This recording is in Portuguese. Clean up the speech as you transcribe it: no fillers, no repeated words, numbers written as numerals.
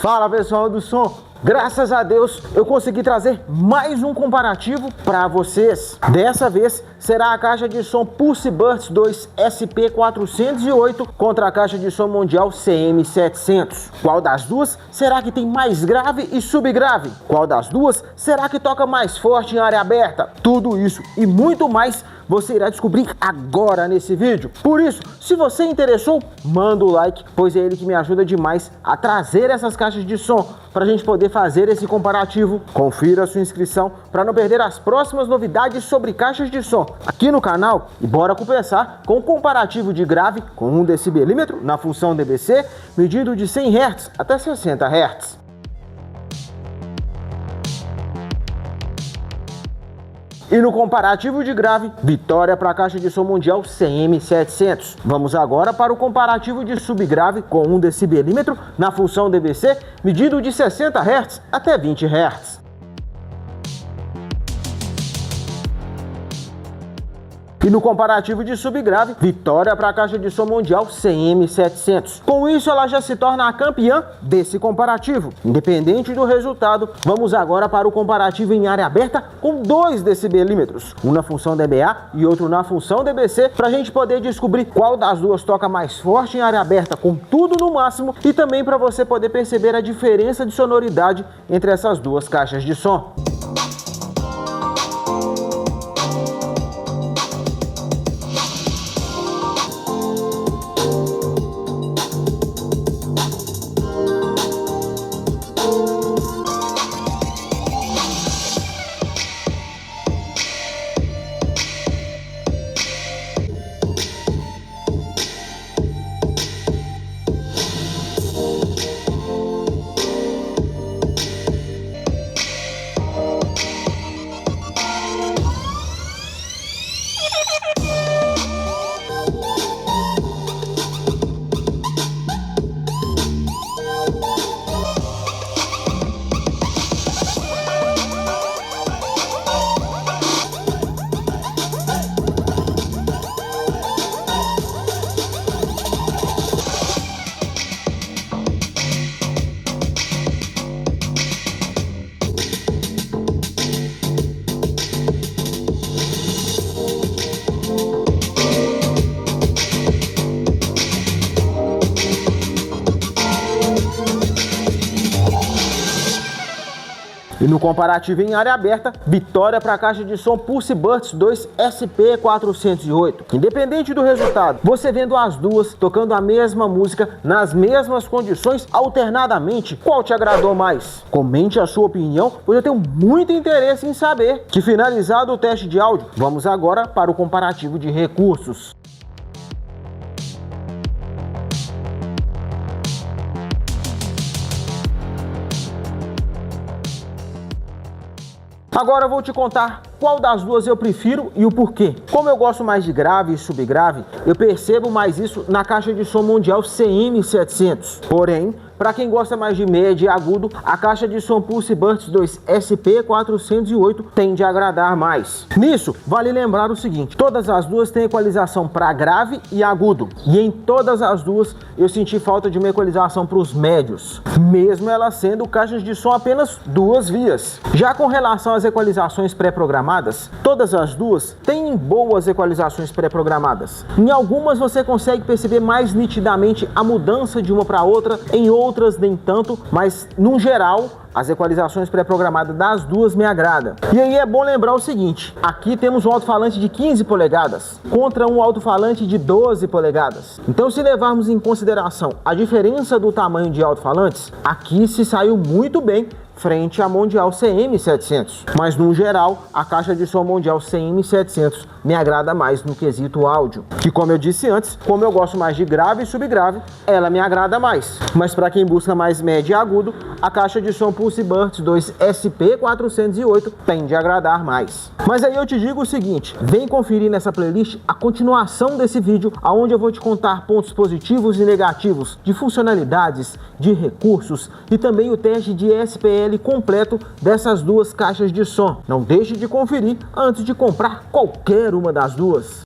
Fala pessoal do som, graças a Deus eu consegui trazer mais um comparativo para vocês. Dessa vez será a caixa de som Pulse Burst 2 SP408 contra a caixa de som Mondial CM700. Qual das duas será que tem mais grave e subgrave? Qual das duas será que toca mais forte em área aberta? Tudo isso e muito mais você irá descobrir agora nesse vídeo. Por isso, se você interessou, manda o like, pois é ele que me ajuda demais a trazer essas caixas de som para a gente poder fazer esse comparativo. Confira a sua inscrição para não perder as próximas novidades sobre caixas de som aqui no canal. E bora começar com o comparativo de grave com 1 decibelímetro na função DBC, medindo de 100 Hz até 60 Hz. E no comparativo de grave, vitória para a caixa de som Mondial CM700. Vamos agora para o comparativo de subgrave com 1 decibelímetro na função DBC, medido de 60 Hz até 20 Hz. E no comparativo de subgrave, vitória para a caixa de som Mondial CM700. Com isso, ela já se torna a campeã desse comparativo. Independente do resultado, vamos agora para o comparativo em área aberta com 2 decibelímetros. Um na função DBA e outro na função DBC, para a gente poder descobrir qual das duas toca mais forte em área aberta com tudo no máximo e também para você poder perceber a diferença de sonoridade entre essas duas caixas de som. E no comparativo em área aberta, vitória para a caixa de som Pulse Burst 2 SP408. Independente do resultado, você vendo as duas tocando a mesma música nas mesmas condições alternadamente, qual te agradou mais? Comente a sua opinião, pois eu tenho muito interesse em saber. Que finalizado o teste de áudio, vamos agora para o comparativo de recursos. Agora eu vou te contar qual das duas eu prefiro e o porquê. Como eu gosto mais de grave e subgrave, eu percebo mais isso na caixa de som Mondial CM700. Porém, para quem gosta mais de médio e agudo, a caixa de som Pulse Burst 2 SP408 tende a agradar mais. Nisso, vale lembrar o seguinte, todas as duas têm equalização para grave e agudo. E em todas as duas eu senti falta de uma equalização para os médios, mesmo elas sendo caixas de som apenas 2 vias. Já com relação às equalizações pré-programadas, todas as duas têm boas equalizações pré-programadas. Em algumas você consegue perceber mais nitidamente a mudança de uma para outra, em outras nem tanto, mas no geral as equalizações pré-programadas das duas me agradam. E aí é bom lembrar o seguinte, aqui temos um alto-falante de 15 polegadas contra um alto-falante de 12 polegadas. Então, se levarmos em consideração a diferença do tamanho de alto-falantes, aqui se saiu muito bem frente à Mondial CM700. Mas no geral, a caixa de som Mondial CM700 me agrada mais no quesito áudio. Que, como eu disse antes, como eu gosto mais de grave e subgrave, ela me agrada mais. Mas para quem busca mais médio e agudo, a caixa de som Pulse Burst 2 SP408 tende a agradar mais. Mas aí eu te digo o seguinte, vem conferir nessa playlist a continuação desse vídeo, onde eu vou te contar pontos positivos e negativos de funcionalidades, de recursos e também o teste de SPL completo dessas duas caixas de som. Não deixe de conferir antes de comprar qualquer uma das duas.